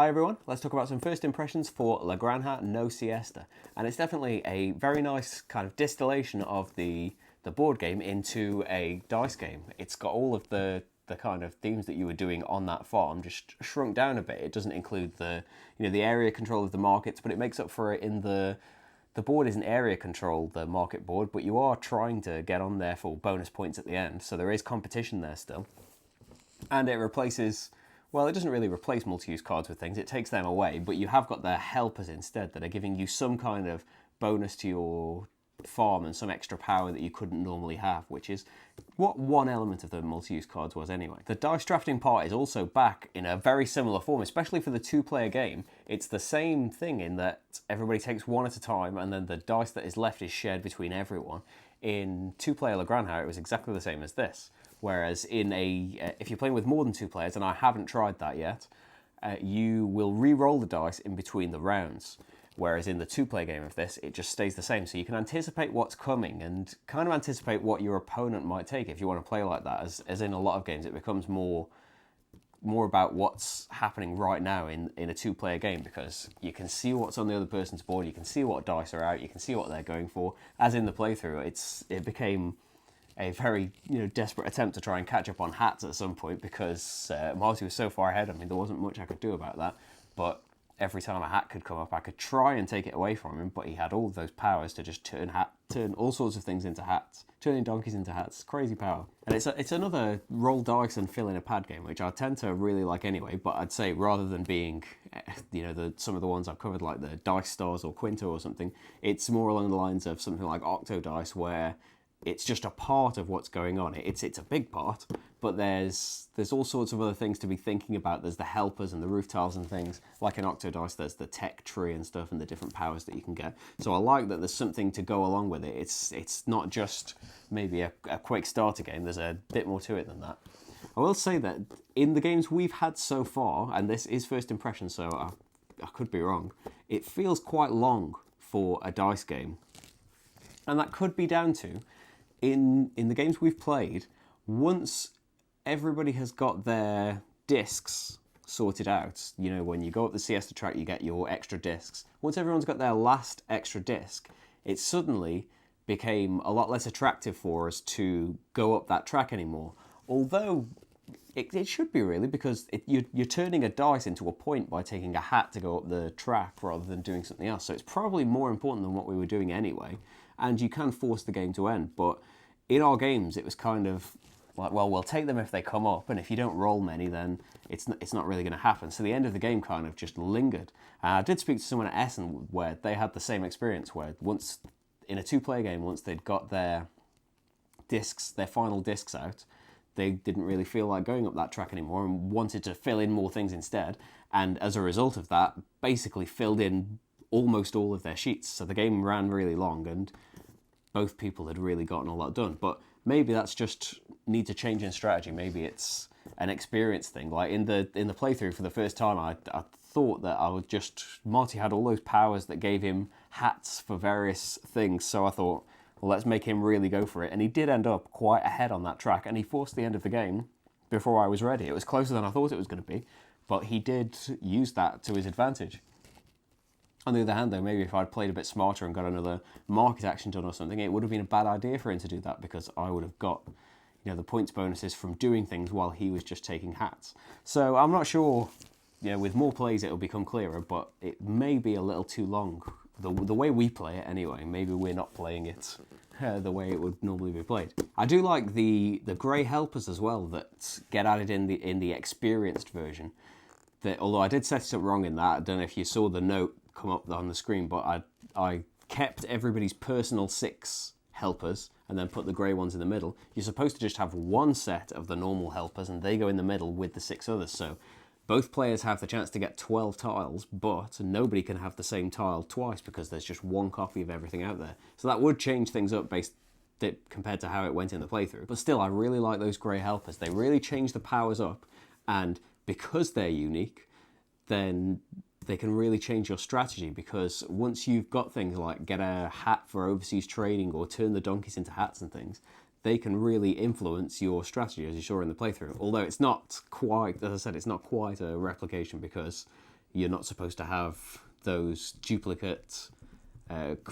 Hi everyone, let's talk about some first impressions for La Granja no Siesta. And it's definitely a very nice kind of distillation of the board game into a dice game. It's got all of the kind of themes that you were doing on that farm just shrunk down a bit. It doesn't include the area control of the markets, but it makes up for it in the board isn't area control, the market board, but you are trying to get on there for bonus points at the end, so there is competition there still. And it replaces, well, it doesn't really replace multi-use cards with things, it takes them away, but you have got their helpers instead that are giving you some kind of bonus to your farm and some extra power that you couldn't normally have, which is what one element of the multi-use cards was anyway. The dice drafting part is also back in a very similar form, especially for the two-player game. It's the same thing in that everybody takes one at a time and then the dice that is left is shared between everyone. In two-player La Granja, it was exactly the same as this. Whereas in if you're playing with more than two players, and I haven't tried that yet, you will re-roll the dice in between the rounds. Whereas in the two-player game of this, it just stays the same. So you can anticipate what's coming and kind of anticipate what your opponent might take if you want to play like that. As in a lot of games, it becomes more about what's happening right now in a two-player game, because you can see what's on the other person's board, you can see what dice are out, you can see what they're going for. As in the playthrough, it became a very desperate attempt to try and catch up on hats at some point, because Marty was so far ahead. I mean, there wasn't much I could do about that, but every time a hat could come up, I could try and take it away from him, but he had all of those powers to just turn all sorts of things into hats, turning donkeys into hats. Crazy power. And it's another roll dice and fill in a pad game, which I tend to really like anyway, but I'd say rather than being, some of the ones I've covered, like the Dice Stars or Quinto or something, it's more along the lines of something like Octo Dice, where it's just a part of what's going on. It's a big part, but there's all sorts of other things to be thinking about. There's the helpers and the roof tiles and things. Like in Octodice, there's the tech tree and stuff and the different powers that you can get. So I like that there's something to go along with it. It's not just maybe a quick starter game. There's a bit more to it than that. I will say that in the games we've had so far, and this is first impression, so I could be wrong, it feels quite long for a dice game. And that could be down to, in the games we've played, once everybody has got their discs sorted out, when you go up the Siesta track, you get your extra discs. Once everyone's got their last extra disc, it suddenly became a lot less attractive for us to go up that track anymore. Although it should be, really, because you're turning a dice into a point by taking a hat to go up the track rather than doing something else. So it's probably more important than what we were doing anyway. And you can force the game to end. But in our games, it was kind of like, well, we'll take them if they come up, and if you don't roll many, then it's not really going to happen. So the end of the game kind of just lingered. I did speak to someone at Essen where they had the same experience, where once, in a two-player game, once they'd got their final discs out, they didn't really feel like going up that track anymore and wanted to fill in more things instead. And as a result of that, basically filled in almost all of their sheets. So the game ran really long, and both people had really gotten a lot done. But maybe that's just need to change in strategy. Maybe it's an experience thing. Like in the playthrough for the first time, I thought that Marty had all those powers that gave him hats for various things. So I thought, well, let's make him really go for it. And he did end up quite ahead on that track, and he forced the end of the game before I was ready. It was closer than I thought it was going to be, but he did use that to his advantage. On the other hand, though, maybe if I'd played a bit smarter and got another market action done or something, it would have been a bad idea for him to do that, because I would have got the points bonuses from doing things while he was just taking hats. So I'm not sure, with more plays it'll become clearer, but it may be a little too long. The way we play it anyway, maybe we're not playing it the way it would normally be played. I do like the grey helpers as well that get added in the experienced version. Although I did set it up wrong in that, I don't know if you saw the note come up on the screen, but I kept everybody's personal 6 helpers and then put the grey ones in the middle. You're supposed to just have one set of the normal helpers and they go in the middle with the 6 others. So both players have the chance to get 12 tiles, but nobody can have the same tile twice because there's just one copy of everything out there. So that would change things up compared to how it went in the playthrough. But still, I really like those grey helpers. They really change the powers up, and because they're unique, then they can really change your strategy, because once you've got things like get a hat for overseas trading or turn the donkeys into hats and things, they can really influence your strategy, as you saw in the playthrough. Although it's not quite, as I said, it's not quite a replication, because you're not supposed to have those duplicate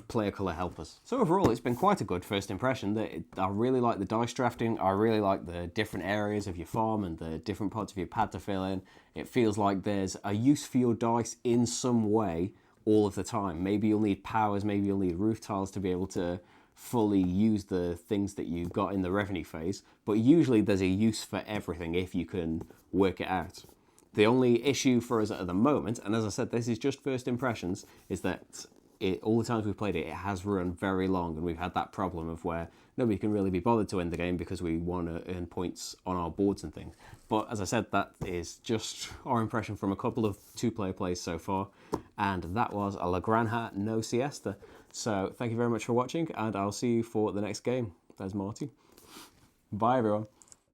player colour helpers. So overall, it's been quite a good first impression. I really like the dice drafting. I really like the different areas of your farm and the different parts of your pad to fill in. It feels like there's a use for your dice in some way all of the time. Maybe you'll need powers, maybe you'll need roof tiles to be able to fully use the things that you got in the revenue phase, but usually there's a use for everything if you can work it out. The only issue for us at the moment, and as I said, this is just first impressions, is that all the times we've played it, it has run very long, and we've had that problem of where nobody can really be bothered to end the game because we want to earn points on our boards and things. But as I said, that is just our impression from a couple of two-player plays so far, and that was a La Granja no Siesta. So thank you very much for watching, and I'll see you for the next game. There's Marty. Bye, everyone.